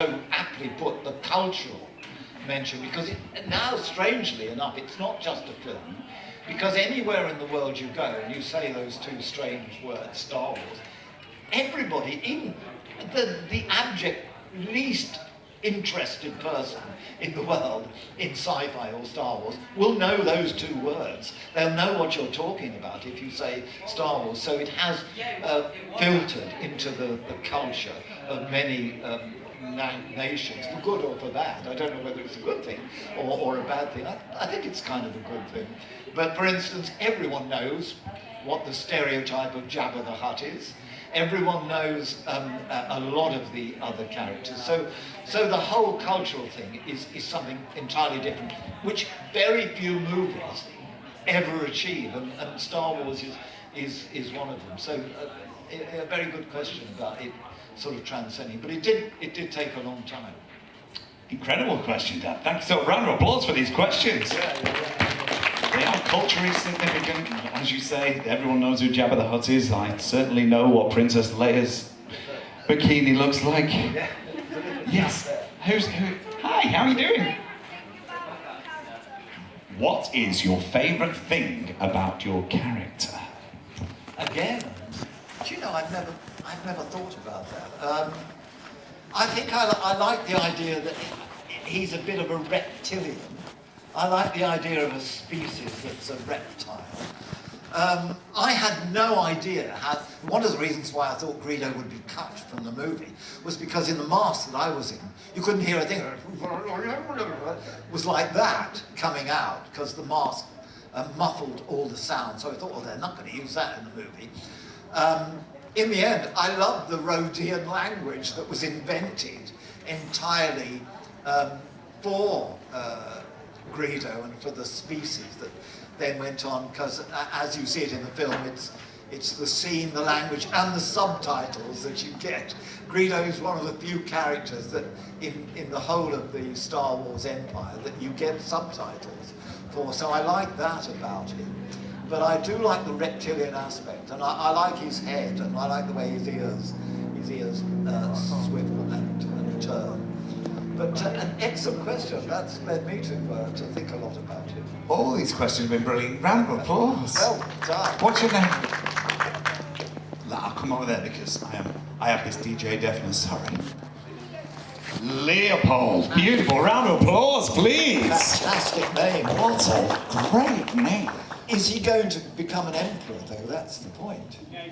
so aptly put the cultural mention, because now, strangely enough, it's not just a film, because anywhere in the world you go and you say those two strange words, Star Wars, everybody, in the abject least interested person in the world in sci-fi or Star Wars will know those two words. They'll know what you're talking about if you say Star Wars. So it has filtered into the culture of many nations, for good or for bad. I don't know whether it's a good thing or a bad thing. I think it's kind of a good thing. But for instance, everyone knows what the stereotype of Jabba the Hutt is. Everyone knows a lot of the other characters. So the whole cultural thing is something entirely different, which very few movies ever achieve, and Star Wars is one of them. So a very good question about it sort of transcending, but it did take a long time. Incredible question, Dan. Thanks. So, round of applause for these questions. They are culturally significant, as you say. Everyone knows who Jabba the Hutt is. I certainly know what Princess Leia's bikini looks like. Yes. Who? Hi, how are you doing? What is your favourite thing about your character? Again, do you know, I've never thought about that. I think I like the idea that he's a bit of a reptilian. I like the idea of a species that's a reptile. I had no idea how. One of the reasons why I thought Greedo would be cut from the movie was because in the mask that I was in, you couldn't hear a thing. It was like that coming out because the mask muffled all the sound. So I thought, well, they're not going to use that in the movie. In the end, I loved the Rhodian language that was invented entirely for Greedo and for the species that then went on, because as you see it in the film, it's the scene, the language, and the subtitles that you get. Greedo is one of the few characters that in the whole of the Star Wars empire that you get subtitles for, so I like that about him. But I do like the reptilian aspect, and I like his head, and I like the way his ears swivel and turn. But an excellent question. That's led me to think a lot about it. All these questions have been brilliant. Round of applause. Well done. What's your name? I'll come over there because I have this DJ deafness. Sorry. Leopold. Beautiful. Round of applause, please. Fantastic name. What a great name. Is he going to become an emperor, though? That's the point. Yeah,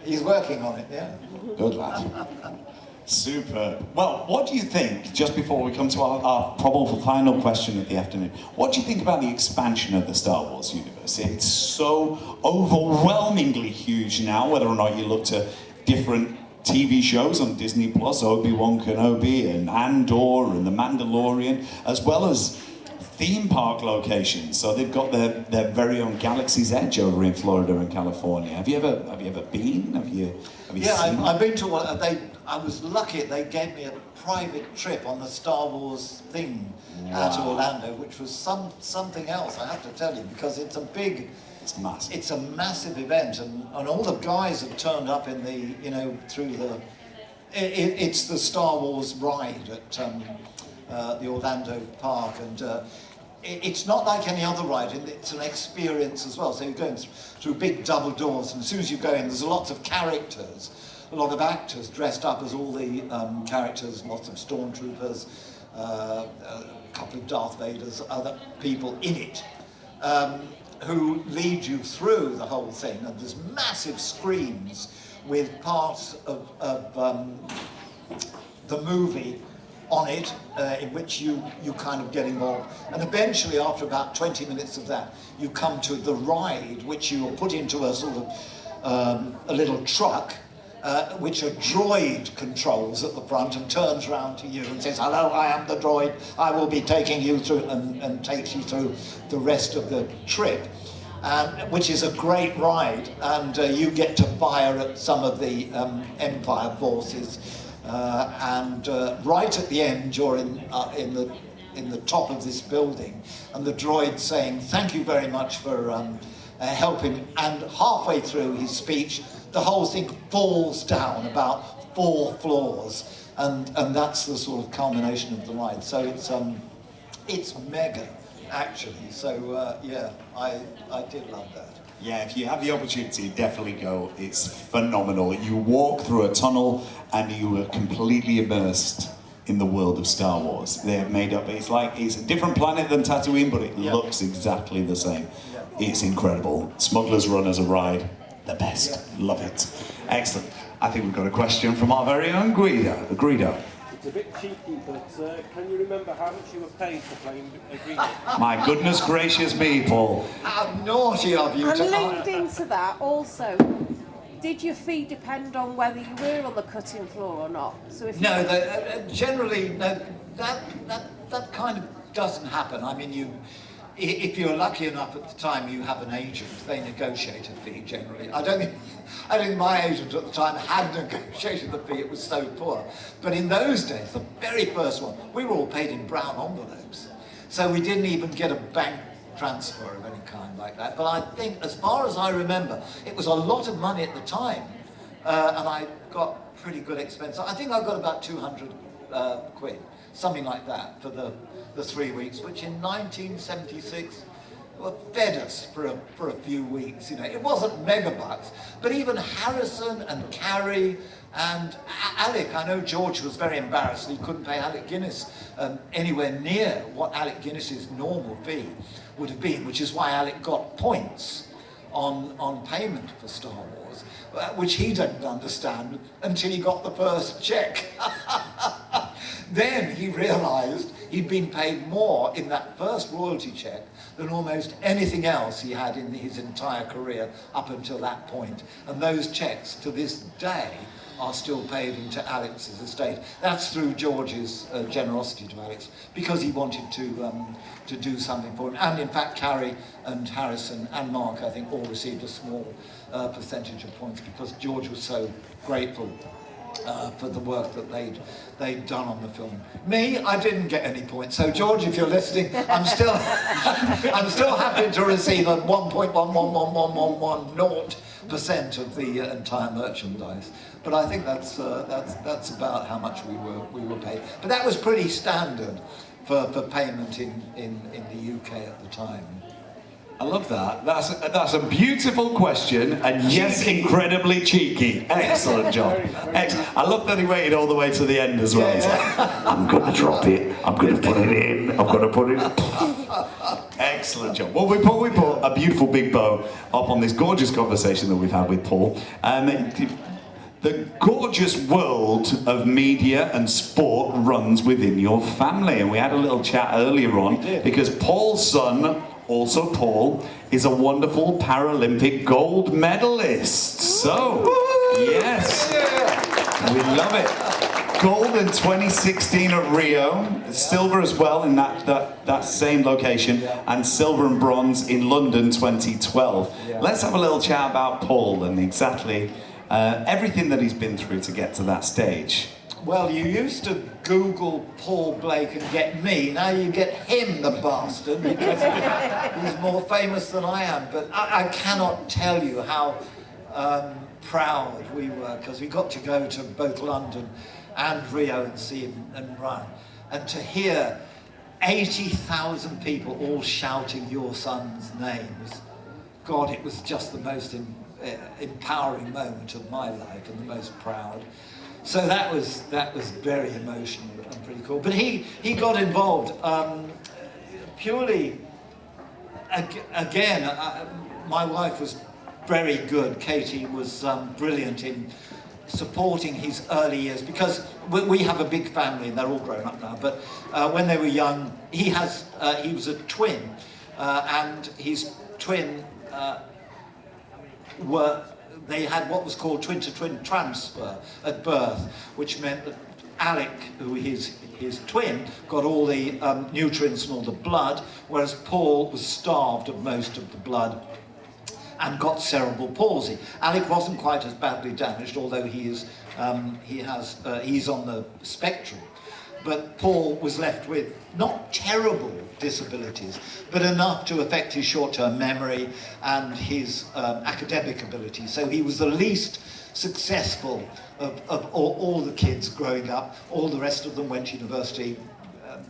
he's working on it, yeah. Good lad. Super. Well, what do you think, just before we come to our probable final question of the afternoon, what do you think about the expansion of the Star Wars universe? It's so overwhelmingly huge now, whether or not you look to different TV shows on Disney Plus, Obi-Wan Kenobi and Andor and The Mandalorian, as well as theme park locations. So they've got their very own Galaxy's Edge over in Florida and California. Have you ever been? Have you yeah, seen I've been to one. I was lucky they gave me a private trip on the Star Wars thing out of Orlando, which was something else, I have to tell you, because it's massive. It's a massive event, and all the guys have turned up in the, through the. It's the Star Wars ride at the Orlando park, and it's not like any other ride, and it's an experience as well. So you're going through big double doors, and as soon as you go in, there's lots of characters, a lot of actors dressed up as all the characters, lots of stormtroopers, a couple of Darth Vaders, other people in it, who lead you through the whole thing. And there's massive screens with parts of the movie on it, in which you kind of get involved. And eventually, after about 20 minutes of that, you come to the ride, which you are put into a sort of a little truck, which a droid controls at the front and turns around to you and says, "Hello, I am the droid. I will be taking you through," and takes you through the rest of the trip, which is a great ride. And you get to fire at some of the Empire forces. And right at the end, you're in the top of this building, and the droid saying, "Thank you very much for helping." And halfway through his speech, the whole thing falls down about 4 floors, and that's the sort of culmination of the ride. So it's mega, actually. So yeah, I did love that. Yeah, if you have the opportunity, definitely go. It's phenomenal. You walk through a tunnel and you are completely immersed in the world of Star Wars. They're made up, it's a different planet than Tatooine, but it looks exactly the same. Yeah. It's incredible. Smuggler's Run as a ride, the best. Yeah. Love it. Excellent. I think we've got a question from our very own Greedo. It's a bit cheeky, but can you remember how much you were paid for playing Greedo? My goodness gracious me, Paul. How naughty of you And to linked into that also, did your fee depend on whether you were on the cutting floor or not? So if No, generally, no, that kind of doesn't happen. I mean, if you're lucky enough at the time you have an agent, they negotiate a fee generally. I don't think my agent at the time had negotiated the fee, it was so poor. But in those days, the very first one, we were all paid in brown envelopes. So we didn't even get a bank transfer of any kind like that. But I think, as far as I remember, it was a lot of money at the time. And I got pretty good expense. I think I got about 200 quid, something like that, for the 3 weeks, which in 1976 fed us for a few weeks. You know, it wasn't megabucks, but even Harrison and Carrie and Alec, I know George was very embarrassed that he couldn't pay Alec Guinness anywhere near what Alec Guinness's normal fee would have been, which is why Alec got points on payment for Star Wars, which he didn't understand until he got the first check. Then he realised he'd been paid more in that first royalty check than almost anything else he had in his entire career up until that point. And those checks, to this day, are still paid into Alex's estate. That's through George's generosity to Alex, because he wanted to do something for him. And in fact, Carrie and Harrison and Mark, I think, all received a small percentage of points because George was so grateful for the work that they'd done on the film. Me, I didn't get any points. So George, if you're listening, I'm still happy to receive a 1.111110% of the entire merchandise. But I think that's about how much we were paid. But that was pretty standard for payment in the UK at the time. I love that. That's a beautiful question, and yes, incredibly cheeky. Excellent job. Excellent. I love that he waited all the way to the end as well. He's like, I'm going to drop it. I'm going to put it in. I'm going to put it in. Excellent job. Well, we put a beautiful big bow up on this gorgeous conversation that we've had with Paul. The gorgeous world of media and sport runs within your family, and we had a little chat earlier on because Paul's son, also Paul, is a wonderful Paralympic gold medalist. So, yes, we love it. Gold in 2016 at Rio, silver as well in that same location, and silver and bronze in London 2012. Let's have a little chat about Paul and exactly everything that he's been through to get to that stage. Well, you used to Google Paul Blake and get me. Now you get him, the bastard, because he's more famous than I am. But I cannot tell you how proud we were, because we got to go to both London and Rio and see him and run. And to hear 80,000 people all shouting your son's name God, it was just the most empowering moment of my life and the most proud. So that was very emotional and pretty cool. But he got involved purely, again, my wife was very good. Katie was brilliant in supporting his early years, because we have a big family and they're all grown up now, but when they were young, he was a twin, and his twin they had what was called twin-to-twin transfer at birth, which meant that Alec, who his twin, got all the nutrients and all the blood, whereas Paul was starved of most of the blood and got cerebral palsy. Alec wasn't quite as badly damaged, although he's on the spectrum. But Paul was left with not terrible disabilities, but enough to affect his short-term memory and his academic ability. So he was the least successful of all the kids growing up. All the rest of them went to university,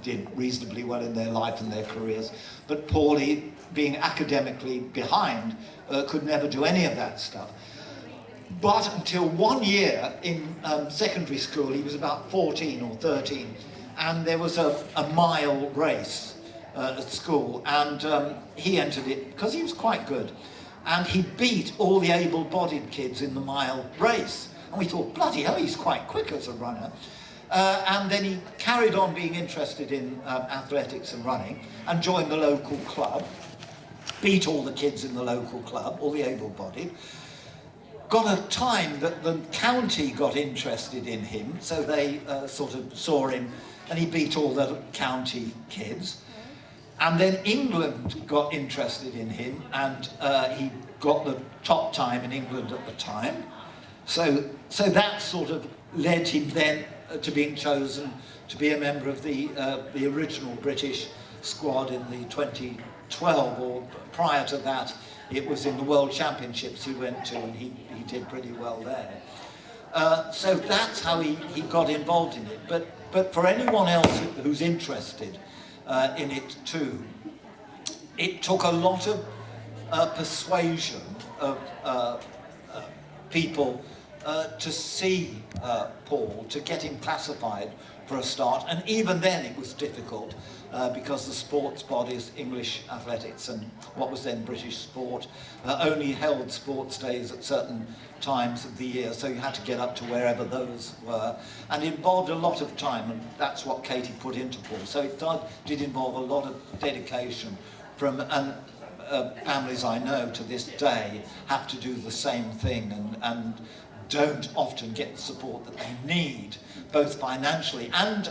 did reasonably well in their life and their careers. But Paulie, being academically behind, could never do any of that stuff. But until 1 year in secondary school, he was about 14 or 13, and there was a mile race at school, and he entered it because he was quite good. And he beat all the able-bodied kids in the mile race. And we thought, bloody hell, he's quite quick as a runner. And then he carried on being interested in athletics and running, and joined the local club, beat all the kids in the local club, all the able-bodied. Got a time that the county got interested in him, so they sort of saw him, and he beat all the county kids. And then England got interested in him, and he got the top time in England at the time. So that sort of led him then to being chosen to be a member of the original British squad in the 2012, or prior to that, it was in the World Championships he went to, and he did pretty well there. So that's how he got involved in it. But for anyone else who's interested in it too, it took a lot of persuasion of people to see Paul, to get him classified for a start, and even then it was difficult because the sports bodies, English Athletics and what was then British Sport, only held sports days at certain times of the year, so you had to get up to wherever those were, and it involved a lot of time, and that's what Katie put into Paul. So it did involve a lot of dedication from, and families I know to this day have to do the same thing, and don't often get the support that they need, both financially and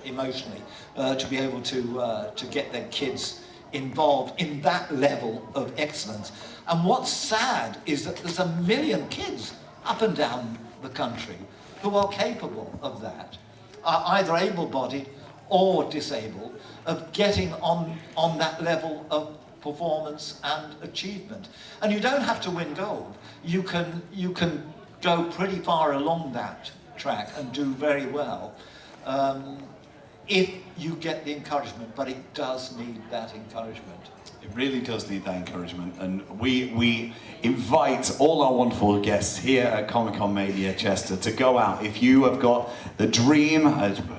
emotionally, to be able to get their kids involved in that level of excellence. And what's sad is that there's 1 million kids up and down the country who are capable of that, are either able-bodied or disabled, of getting on that level of performance and achievement. And you don't have to win gold. You can go pretty far along that track and do very well if you get the encouragement, but it does need that encouragement. It really does need that encouragement, and we invite all our wonderful guests here at Comic-Con Mania Chester to go out. If you have got the dream,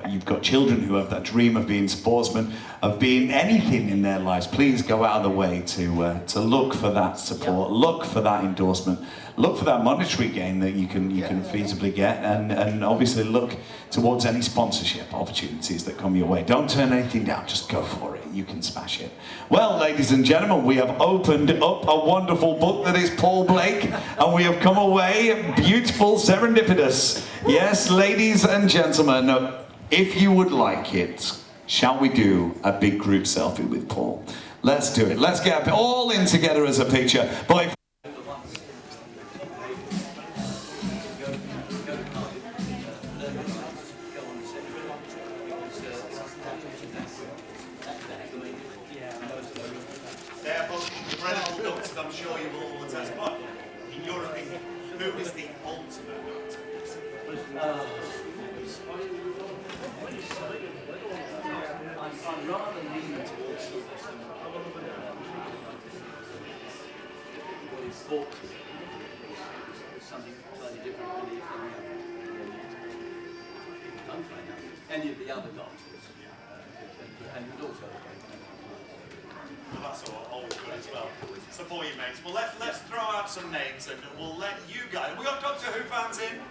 you've got children who have that dream of being sportsmen, of being anything in their lives, please go out of the way to look for that support, look for that endorsement, look for that monetary gain that you can feasibly get, and obviously look towards any sponsorship opportunities that come your way. Don't turn anything down, just go for it. You can smash it. Well, ladies and gentlemen, we have opened up a wonderful book that is Paul Blake, and we have come away beautiful, serendipitous. Yes, ladies and gentlemen, if you would like it, shall we do a big group selfie with Paul? Let's do it. Let's get all in together as a picture. Boy. I'm sure you will all attest, but in your opinion, who is the ultimate doctor? I'm rather leaning towards what is thought something slightly different really from any of the other doctors, and also. Well, that's always good as well. Support your mates. Well, let's throw out some names and we'll let you guys. We got Doctor Who fans in?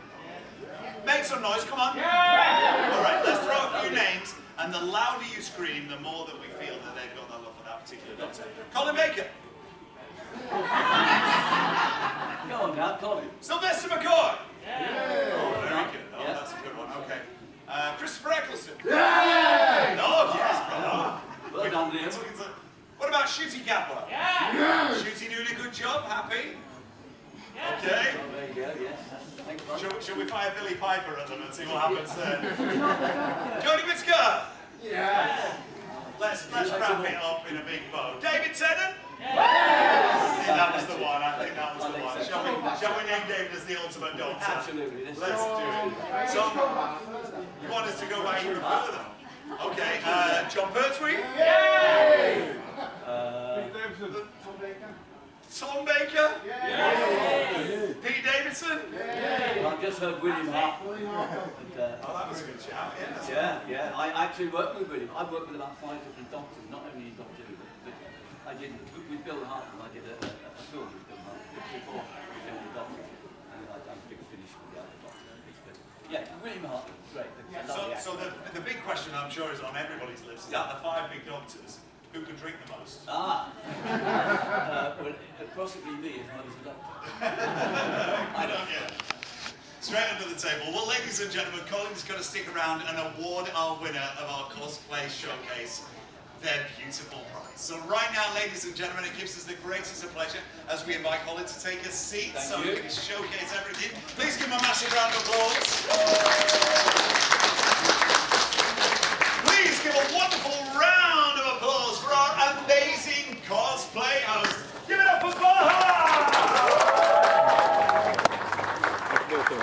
Make some noise, come on. Yeah! All right, let's throw a few names, and the louder you scream, the more that we feel that they've got the love for that particular doctor. Colin Baker. Go on now, Colin. Sylvester McCoy. Yeah! Oh, very good. Oh, yeah. That's a good one. Okay. Christopher Eccleston. Yeah! Oh, yes, brother. Well done, Liam. What about Shooty Gabler? Yeah! Shooty doing a good job, happy? Yeah. Okay. Oh, there you go, yes. Shall we fire Billy Piper at them and see what happens there? Jodie Whittaker? Yeah! Let's wrap it up in a big bow. David Tennant? Yeah. I think that was the one, Shall Shall we name David as the ultimate doctor? Absolutely. Let's do it. So, you want us to go back even further? Okay, John Pertwee? Yay! Tom Baker? Yay! Pete Davidson? Yay! I've just heard William Hart. Oh, that was a good shout, yes. Yeah. I actually worked with William. I've worked with about 5 different doctors, not only Doctor Who, but I did, with Bill Hartman, I did a film with Bill Hartman before we filmed the Doctor. And I've done a big finish with the other Doctor. Yeah, William Hartman, great. So the big question I'm sure is on everybody's lips is, out of the 5 big doctors, who could drink the most? Well, possibly me if I was a doctor. I don't get it. Straight under the table. Well, ladies and gentlemen, Colin's going to stick around and award our winner of our cosplay showcase their beautiful prize. So right now, ladies and gentlemen, it gives us the greatest of pleasure as we invite Colin to take a seat so he can showcase everything. Please give him a massive round of applause. Please give a wonderful round of applause for our amazing cosplay host. Give it up for Baha! Can we go